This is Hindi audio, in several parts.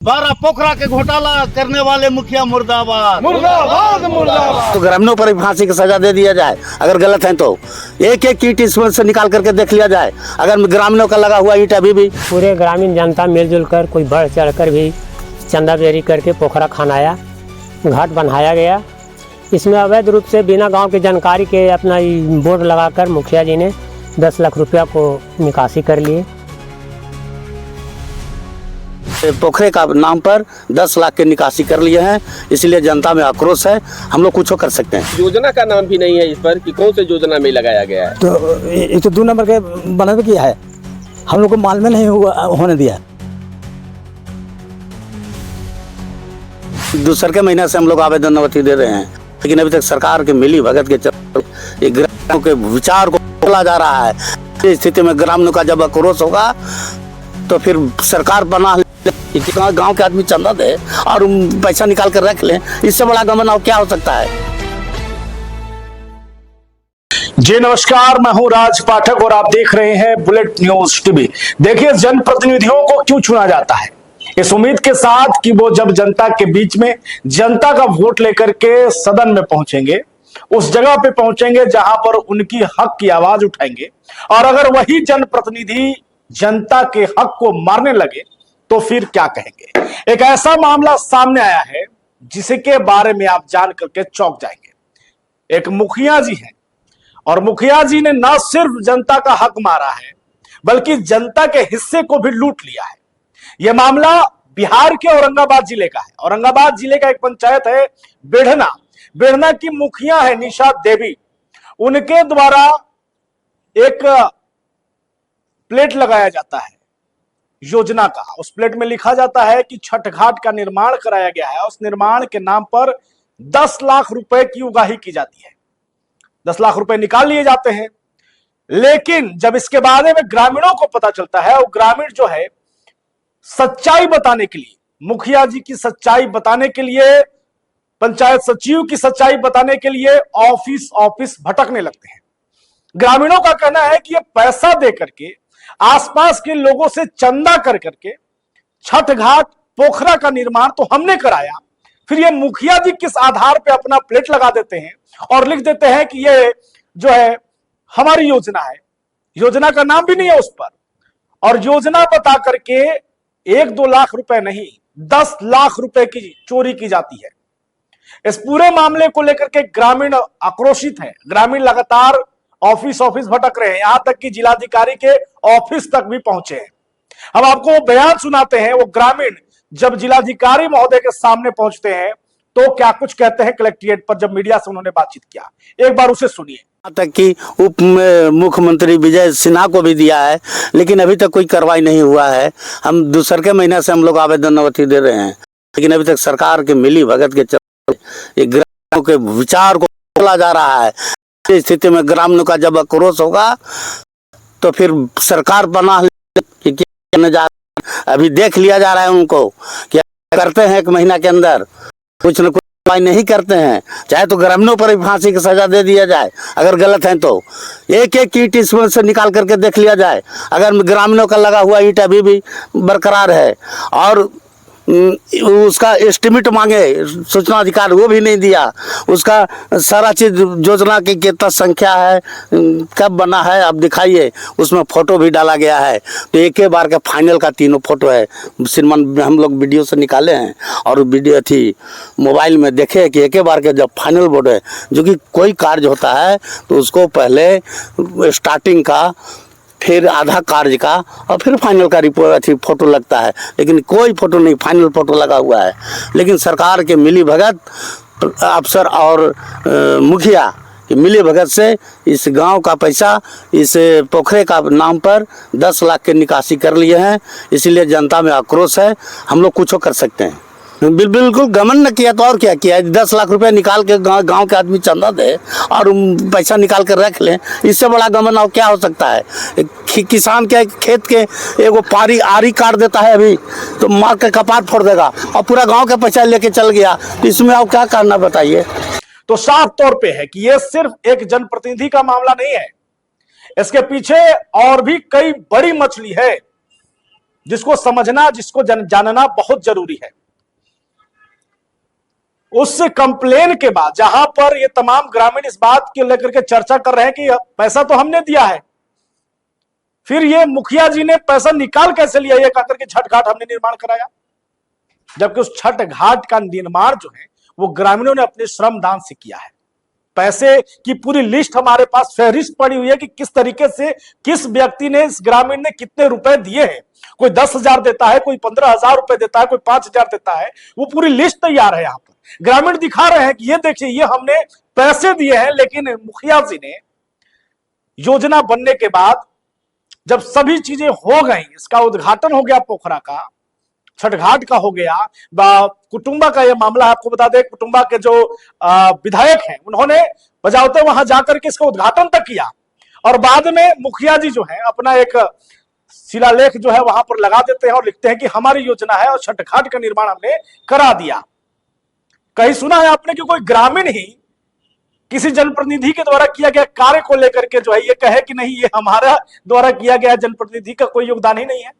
12 पोखरा के घोटाला करने वाले मुखिया मुर्दाबाद मुर्दाबाद मुर्दाबाद। तो ग्रामीणों पर भी फांसी की सजा दे दिया जाए, अगर गलत है तो एक एक ईंट इसमें से निकाल करके देख लिया जाए। अगर ग्रामीणों का लगा हुआ ईंट अभी भी पूरे ग्रामीण जनता मिलजुल कर कोई बढ़ चढ़ कर भी चंदाबेरी करके पोखरा खनाया, घाट बनाया गया। इसमें अवैध रूप से बिना गांव की जानकारी के अपना बोर्ड लगाकर मुखिया जी ने 10 लाख रुपया को निकासी कर लिए। पोखरे का नाम पर 10 लाख के निकासी कर लिए हैं, इसलिए जनता में आक्रोश है। हम लोग कुछ कर सकते हैं। योजना का नाम भी नहीं है इस पर कि कौन से योजना में लगाया गया है। तो ये तो 2 नंबर के बनाने किया है, हम लोग को माल में नहीं होने दिया। दूसरे के महीने से हम लोग आवेदन नवती दे रहे हैं, लेकिन अभी तक सरकार के मिली भगत के चलते ग्रामीणों के विचार को बोला जा रहा है। इस स्थिति में ग्रामीणों का जब आक्रोश होगा तो फिर सरकार बना गांव के आदमी चंदा दे और पैसा निकाल कर रख ले, इससे बड़ा गमन और क्या हो सकता है। जी नमस्कार, मैं हूं राज पाठक और आप देख रहे हैं बुलेट न्यूज टीवी। देखिए, जनप्रतिनिधियों को क्यों चुना जाता है, इस उम्मीद के साथ कि वो जब जनता के बीच में जनता का वोट लेकर के सदन में पहुंचेंगे, उस जगह पे पहुंचेंगे जहां पर उनकी हक की आवाज उठाएंगे। और अगर वही जनप्रतिनिधि जनता के हक को मारने लगे तो फिर क्या कहेंगे। एक ऐसा मामला सामने आया है जिसके बारे में आप जान करके चौंक जाएंगे। एक मुखिया जी हैं और मुखिया जी ने न सिर्फ जनता का हक मारा है बल्कि जनता के हिस्से को भी लूट लिया है। यह मामला बिहार के औरंगाबाद जिले का है। औरंगाबाद जिले का एक पंचायत है बेढ़ना की मुखिया है निशा देवी। उनके द्वारा एक प्लेट लगाया जाता है योजना का। उस प्लेट में लिखा जाता है कि छठ घाट का निर्माण कराया गया है। उस निर्माण के नाम पर 10 लाख रुपए की उगाही की जाती है। 10 लाख रुपए निकाल लिए जाते हैं, लेकिन जब इसके बारे में ग्रामीणों को पता चलता है, वो ग्रामीण जो है सच्चाई बताने के लिए, मुखिया जी की सच्चाई बताने के लिए, पंचायत सचिव की सच्चाई बताने के लिए ऑफिस भटकने लगते हैं। ग्रामीणों का कहना है कि ये पैसा दे करके, आसपास के लोगों से चंदा कर करके छठ घाट पोखरा का निर्माण तो हमने कराया, फिर ये मुखिया जी किस आधार पे अपना प्लेट लगा देते हैं और लिख देते हैं कि ये जो है हमारी योजना है। योजना का नाम भी नहीं है उस पर, और योजना बता करके 1-2 लाख रुपए नहीं 10 लाख रुपए की चोरी की जाती है। इस पूरे मामले को लेकर के ग्रामीण आक्रोशित हैं। ग्रामीण लगातार ऑफिस भटक रहे हैं, यहां तक कि जिलाधिकारी के ऑफिस तक भी पहुंचे हैं। हम आपको वो बयान सुनाते हैं, वो ग्रामीण जब जिलाधिकारी महोदय के सामने पहुंचते हैं तो क्या कुछ कहते हैं कलेक्ट्रेट पर, जब मीडिया से उन्होंने बातचीत किया। एक बार उसे सुनिए। यहाँ तक कि उप मुख्यमंत्री विजय सिन्हा को भी दिया है, लेकिन अभी तक कोई कार्रवाई नहीं हुआ है। हम दूसरे के महीने से हम लोग आवेदन नवती दे रहे हैं, लेकिन अभी तक सरकार के मिली भगत के चलते ग्रामीणों के विचार को बोला जा रहा है। इस स्थिति में ग्रामीणों का जब आक्रोश होगा तो फिर सरकार बना अभी देख लिया जा रहा है उनको क्या करते हैं। 1 महीना के अंदर कुछ न कुछ उपाय नहीं करते हैं, चाहे तो ग्रामीणों पर भी फांसी की सजा दे दिया जाए, अगर गलत है तो एक एक ईंट इसमें से निकाल करके देख लिया जाए। अगर ग्रामीणों का लगा हुआ ईंट अभी भी बरकरार है और उसका एस्टिमेट मांगे सूचना अधिकारी, वो भी नहीं दिया। उसका सारा चीज योजना की कितना संख्या है, कब बना है, आप दिखाइए। उसमें फोटो भी डाला गया है, तो एक बार का फाइनल का 3 फोटो है। श्रीमान हम लोग वीडियो से निकाले हैं और वीडियो थी मोबाइल में देखे कि एक बार के जब फाइनल बोर्ड है, जो कि कोई कार्य होता है तो उसको पहले स्टार्टिंग का, फिर आधा कार्य का और फिर फाइनल का रिपोर्ट फोटो लगता है, लेकिन कोई फोटो नहीं, फाइनल फोटो लगा हुआ है। लेकिन सरकार के मिली भगत अफसर और मुखिया की मिली भगत से इस गांव का पैसा इस पोखरे का नाम पर 10 लाख के निकासी कर लिए हैं, इसलिए जनता में आक्रोश है। हम लोग कुछ कर सकते हैं। बिल्कुल गमन न किया तो और क्या किया। 10 लाख रुपया निकाल के गांव के आदमी चंदा दे और पैसा निकाल कर रख लें, इससे बड़ा गमन और क्या हो सकता है। किसान के खेत के एगो पारी आरी काट देता है अभी तो मार के कपार फोड़ देगा, और पूरा गांव का पैसा लेके चल गया, तो इसमें आप क्या करना बताइए। तो साफ तौर पे है कि यह सिर्फ एक जनप्रतिनिधि का मामला नहीं है, इसके पीछे और भी कई बड़ी मछली है। जिसको समझना, जिसको जानना बहुत जरूरी है। उस कंप्लेन के बाद जहां पर ये तमाम ग्रामीण इस बात के लेकर के चर्चा कर रहे हैं कि पैसा तो हमने दिया है, फिर ये मुखिया जी ने पैसा निकाल कैसे लिया, ये कहकर के छठ घाट हमने निर्माण कराया, जबकि उस छठ घाट का निर्माण जो है वो ग्रामीणों ने अपने श्रम दान से किया है। पैसे की पूरी लिस्ट हमारे पास फहरिस्त पड़ी हुई है कि किस तरीके से किस व्यक्ति ने, इस ग्रामीण ने कितने रुपए दिए हैं। कोई 10,000 देता है, कोई 15,000 रुपए देता है, कोई 5,000 देता है। वो पूरी लिस्ट तैयार है। यहाँ पर ग्रामीण दिखा रहे हैं कि ये देखिए, ये हमने पैसे दिए हैं। लेकिन मुखिया जी ने योजना बनने के बाद जब सभी चीजें हो गई, इसका उद्घाटन हो गया, पोखरा का, छठ घाट का हो गया, कुटुंबा का यह मामला है। आपको बता दें, कुटुंबा के जो विधायक हैं उन्होंने बजावते वहां जाकर के इसका उद्घाटन तक किया, और बाद में मुखिया जी जो है अपना एक शिलालेख जो है वहां पर लगा देते हैं और लिखते हैं कि हमारी योजना है और छठ घाट का निर्माण हमने करा दिया। कहीं सुना है आपने कि कोई ग्रामीण ही किसी जनप्रतिनिधि के द्वारा किया गया कार्य को लेकर के जो है ये कहे कि नहीं, ये हमारा द्वारा किया गया, जनप्रतिनिधि का कोई योगदान ही नहीं है,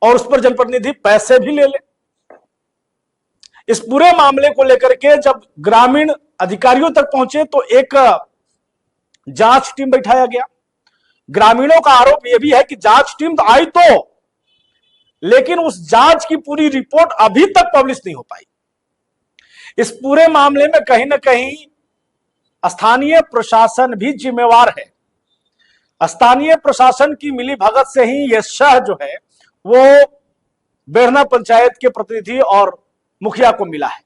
और उस पर जनप्रतिनिधि पैसे भी ले ले। इस पूरे मामले को लेकर के जब ग्रामीण अधिकारियों तक पहुंचे तो एक जांच टीम बैठाया गया। ग्रामीणों का आरोप यह भी है कि जांच टीम तो आई तो, लेकिन उस जांच की पूरी रिपोर्ट अभी तक पब्लिश नहीं हो पाई। इस पूरे मामले में कहीं ना कहीं स्थानीय प्रशासन भी जिम्मेवार है। स्थानीय प्रशासन की मिलीभगत से ही यह शह जो है वो बेरना पंचायत के प्रतिनिधि और मुखिया को मिला है।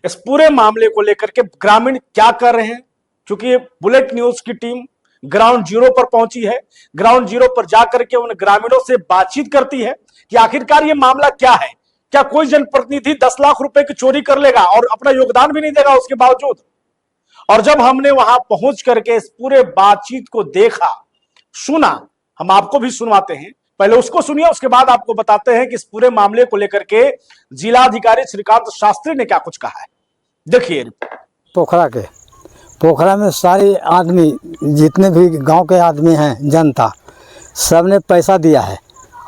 इस पूरे मामले को लेकर के ग्रामीण क्या कर रहे हैं, क्योंकि बुलेट न्यूज की टीम ग्राउंड जीरो पर पहुंची है। ग्राउंड जीरो पर जाकर के उन ग्रामीणों से बातचीत करती है कि आखिरकार ये मामला क्या है। क्या कोई जनप्रतिनिधि 10 लाख रुपए की चोरी कर लेगा और अपना योगदान भी नहीं देगा उसके बावजूद? और जब हमने वहां पहुंच करके इस पूरे बातचीत को देखा, सुना, हम आपको भी सुनवाते हैं, पहले उसको सुनिए, उसके बाद आपको बताते हैं कि इस पूरे मामले को लेकर के जिलाधिकारी श्रीकांत शास्त्री ने क्या कुछ कहा है। देखिए, पोखरा में सारे आदमी, जितने भी गांव के आदमी हैं, जनता, सबने पैसा दिया है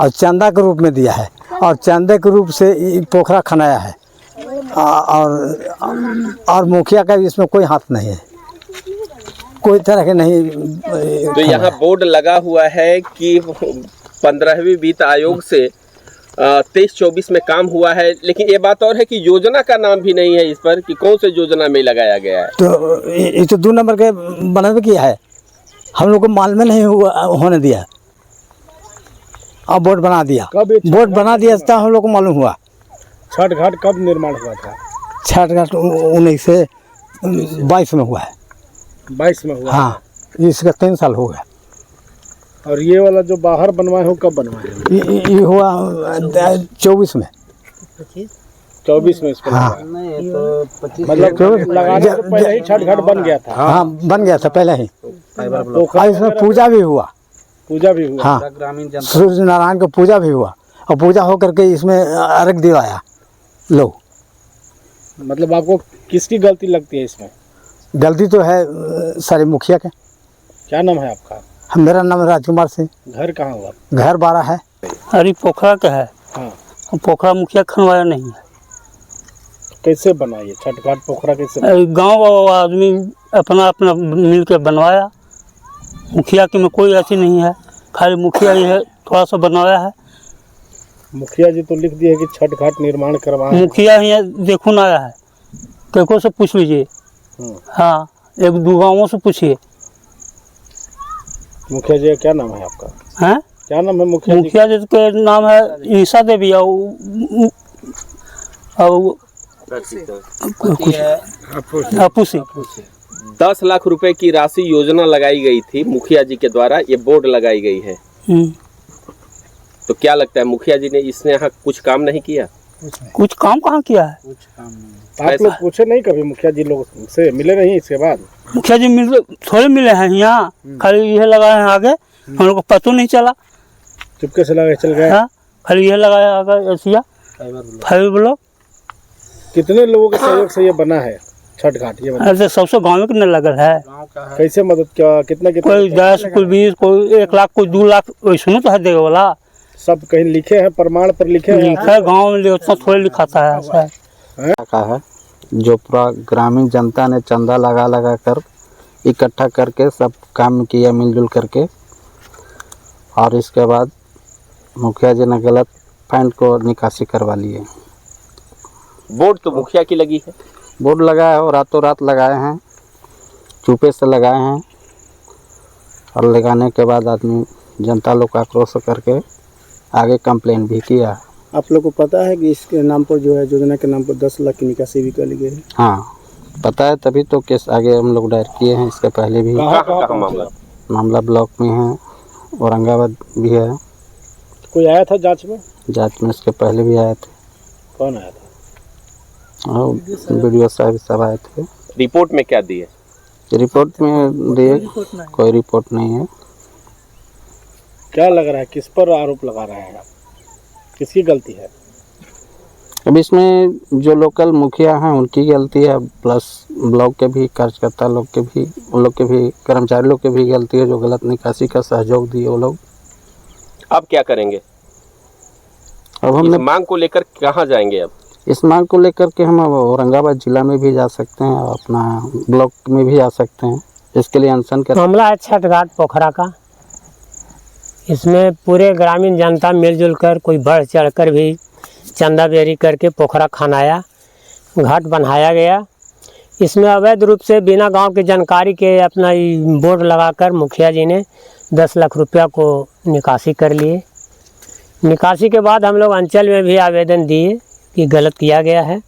और चंदा के रूप में दिया है, और चंदे के रूप से पोखरा खनाया है, और मुखिया का इसमें कोई हाथ नहीं है, कोई तरह के नहीं। तो यहाँ बोर्ड लगा हुआ है कि 15वीं वित्त आयोग से 23-24 में काम हुआ है, लेकिन ये बात और है कि योजना का नाम भी नहीं है इस पर कि कौन से योजना में लगाया गया है। तो ये तो 2 नंबर के बनाने किया है, हम लोग को मालूम में नहीं होने दिया, अब बोर्ड बना दिया। बोर्ड बना दिया तो हम लोग को मालूम हुआ। छठ घाट कब निर्माण हुआ था? छठ घाट 1922 में हुआ है। 22 में हुआ? हाँ, इसका 3 साल हो गया। और ये वाला जो बाहर बनवाए हो कब बनवाए? ये हुआ 24 में। 24 में इसको? हाँ, मतलब लगाने से पहले ही छठ घाट बन गया था? हाँ, बन गया था पहले ही। और इसमें पूजा भी हुआ। हाँ, सूर्य नारायण का पूजा भी हुआ, और पूजा हो करके इसमें अर्घ दिवाया लोग। मतलब आपको किसकी गलती लगती है इसमें? गलती तो है सारे मुखिया के। क्या नाम है आपका? मेरा नाम राजकुमार सिंह। घर कहाँ हुआ? घर 12 है। अरे पोखरा का है। हाँ। पोखरा मुखिया खनवाया नहीं है। कैसे बनाइए छठ घाट पोखरा? कैसे गांव आदमी अपना अपना मिल के बनवाया, मुखिया के में कोई ऐसी नहीं है, खाली मुखिया ही है थोड़ा सा बनवाया है। मुखिया जी तो लिख दिए कि छठ घाट निर्माण करवाया। मुखिया ही देखो ना आया है, केको से पूछ लीजिए। हाँ, 1-2 गाँवों से पूछिए। मुखिया जी का क्या नाम है आपका? हैं? क्या नाम है मुखिया जी के नाम है ईसा देवी और अपू सिंह। 10 लाख रुपए की राशि योजना लगाई गई थी मुखिया जी के द्वारा, ये बोर्ड लगाई गई है। तो क्या लगता है मुखिया जी ने इसने यहाँ कुछ काम नहीं किया? कुछ काम कहाँ किया है? आप लोग पूछे नहीं कभी मुखिया जी लोग से? मिले नहीं इसके बाद? मुखिया जी थोड़े मिले हैं यहाँ, खाली यह लगाए हैं आगे, हम लोग को पता नहीं चला, चुपके से लगा चल गए। हाँ, खाली यह लगाया आगे एशिया फाइबर ब्लॉक। कितने लोगों के सहयोग से ये बना है छठ घाट? ये ऐसे सबसे गाँव में लगल है। कैसे मदद क्या? कितना कोई 10, कोई 20, कोई 1 लाख, कोई 2 लाख, वैसे तो है देगा वाला। सब कहीं लिखे हैं, प्रमाण पर लिखे हैं? लिखा गाँव में उतना थोड़ी लिखा था ऐसा। का है जो पूरा ग्रामीण जनता ने चंदा लगा लगा कर इकट्ठा करके सब काम किया मिलजुल करके, और इसके बाद मुखिया जी ने गलत फंड को निकासी करवा लिए। बोर्ड तो मुखिया की लगी है। बोर्ड लगाया है और रातों रात लगाए हैं, चुपे से लगाए हैं, और लगाने के बाद आदमी जनता लोग आक्रोश करके आगे कंप्लेन भी किया। आप लोग को पता है कि इसके नाम पर जो है योजना के नाम पर 10 लाख की निकासी भी कर ली गई है? हाँ पता है, तभी तो केस आगे हम लोग दायर किए हैं। इसके पहले भी कहाँ मामला ब्लॉक में है, औरंगाबाद भी है। कोई आया था जांच में? जांच में इसके पहले भी आए थे। कौन आया था? और वीडियो साहब सब आए थे। रिपोर्ट में क्या दिए? रिपोर्ट में दिए कोई रिपोर्ट नहीं है। क्या लग रहा है, किस पर आरोप लगा रहे हैं आप? किसकी गलती है? अब इसमें जो लोकल मुखिया हैं उनकी गलती है, प्लस ब्लॉक के भी कार्यकर्ता लोग के भी, उन लोग के भी, कर्मचारी लोग के भी गलती है जो गलत निकासी का सहयोग दिए वो लोग। अब क्या करेंगे? अब हमने इस मांग को लेकर कहाँ जाएंगे? अब इस मांग को लेकर के हम औरंगाबाद जिला में भी जा सकते हैं और अपना ब्लॉक में भी जा सकते हैं। इसके लिए अनशन कर मामला है छठ घाट पोखरा का। इसमें पूरे ग्रामीण जनता मिलजुल कर कोई बढ़ चढ़ कर भी चंदा बेरी करके पोखरा खनाया, घाट बनाया गया। इसमें अवैध रूप से बिना गांव की जानकारी के अपना बोर्ड लगाकर मुखिया जी ने 10 लाख रुपया को निकासी कर लिए। निकासी के बाद हम लोग अंचल में भी आवेदन दिए कि गलत किया गया है।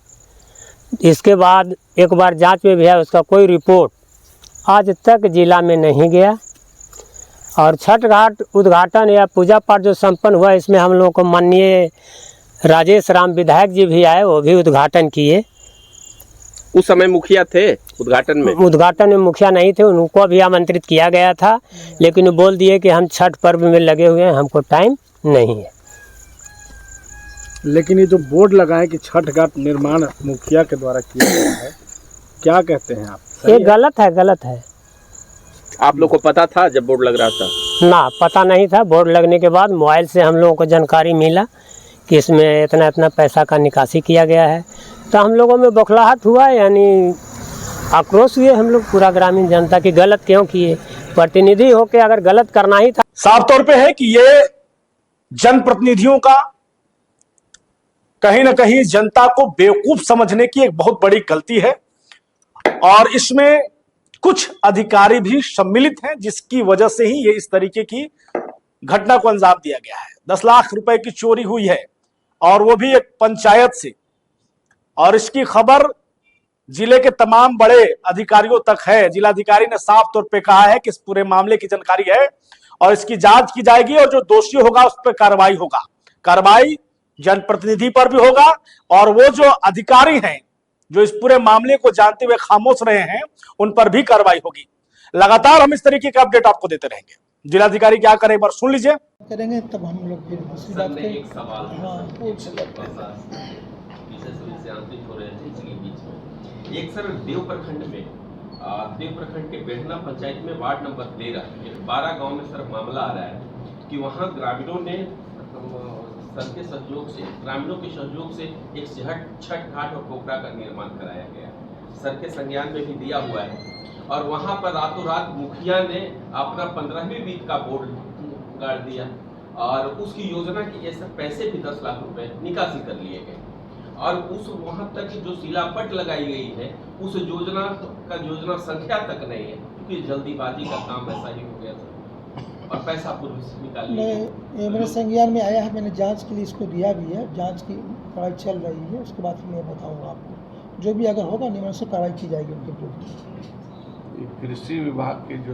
इसके बाद एक बार जांच में भी है, उसका कोई रिपोर्ट आज तक जिला में नहीं गया। और छठ घाट उद्घाटन या पूजा पाठ जो संपन्न हुआ, इसमें हम लोगों को माननीय राजेश राम विधायक जी भी आए, वो भी उद्घाटन किए। उस समय मुखिया थे उद्घाटन में? उद्घाटन में मुखिया नहीं थे, उनको भी आमंत्रित किया गया था, लेकिन वो बोल दिए कि हम छठ पर्व में लगे हुए हैं, हमको टाइम नहीं है। लेकिन ये जो बोर्ड लगा है कि छठ घाट निर्माण मुखिया के द्वारा किया गया है, क्या कहते हैं आप? ये गलत है, गलत है। आप लोग को पता था जब बोर्ड लग रहा था? ना, पता नहीं था। बोर्ड लगने के बाद मोबाइल से हम लोगों को जानकारी मिला कि इसमें इतना इतना पैसा का निकासी किया गया है, तो हम लोगों में बौखलाहट हुआ, यानी आक्रोश हुए हम लोग पूरा ग्रामीण जनता की। गलत क्यों किए? प्रतिनिधि होके अगर गलत करना ही था। साफ तौर पे है कि ये जनप्रतिनिधियों का कहीं ना कहीं जनता को बेवकूफ समझने की एक बहुत बड़ी गलती है, और इसमें कुछ अधिकारी भी सम्मिलित हैं, जिसकी वजह से ही ये इस तरीके की घटना को अंजाम दिया गया है। 10 लाख रुपए की चोरी हुई है, और वो भी एक पंचायत से, और इसकी खबर जिले के तमाम बड़े अधिकारियों तक है। जिलाधिकारी ने साफ तौर पे कहा है कि इस पूरे मामले की जानकारी है और इसकी जांच की जाएगी, और जो दोषी होगा उस पर कार्रवाई होगा। कार्रवाई जनप्रतिनिधि पर भी होगा, और वो जो अधिकारी हैं जो इस पूरे मामले को जानते हुए खामोश रहे हैं, उन पर भी कार्रवाई होगी। लगातार हम इस तरीके का अपडेट आपको देते रहेंगे। जिलाधिकारी क्या करें, एक बार सुन लीजिए। करेंगे तब हम लोग फिर दूसरी बात करेंगे। एक सवाल एक सर, देव प्रखंड के बेढ़ना पंचायत में वार्ड नंबर 12 गांव में सर मामला आ रहा है कि वहां ग्रामीणों ने सर के सहयोग से, ग्रामीणों के सहयोग से एक छठ घाट और पोखरा का निर्माण कराया गया। सर के संज्ञान में भी दिया हुआ है, और वहां पर रातों रात मुखिया ने अपना 15वीं वित्त का बोर्ड गाड़ दिया, और उसकी योजना के ऐसे पैसे भी 10 लाख रुपए निकासी कर लिए गए, और उस वहां तक जो शिलापट लगाई गई है उस योजना संख्या तक नहीं है, क्योंकि जल्दीबाजी का काम ऐसा ही हो गया था, और पैसा पूर्व से निकाल लिया। ये मेरे संज्ञान में आया है, मैंने जांच के लिए इसको दिया भी है, जांच की कार्रवाई चल रही है, उसके बाद फिर मैं बताऊंगा आपको। जो भी अगर होगा नियम से कार्रवाई की जाएगी उनके विरुद्ध। कृषि विभाग के जो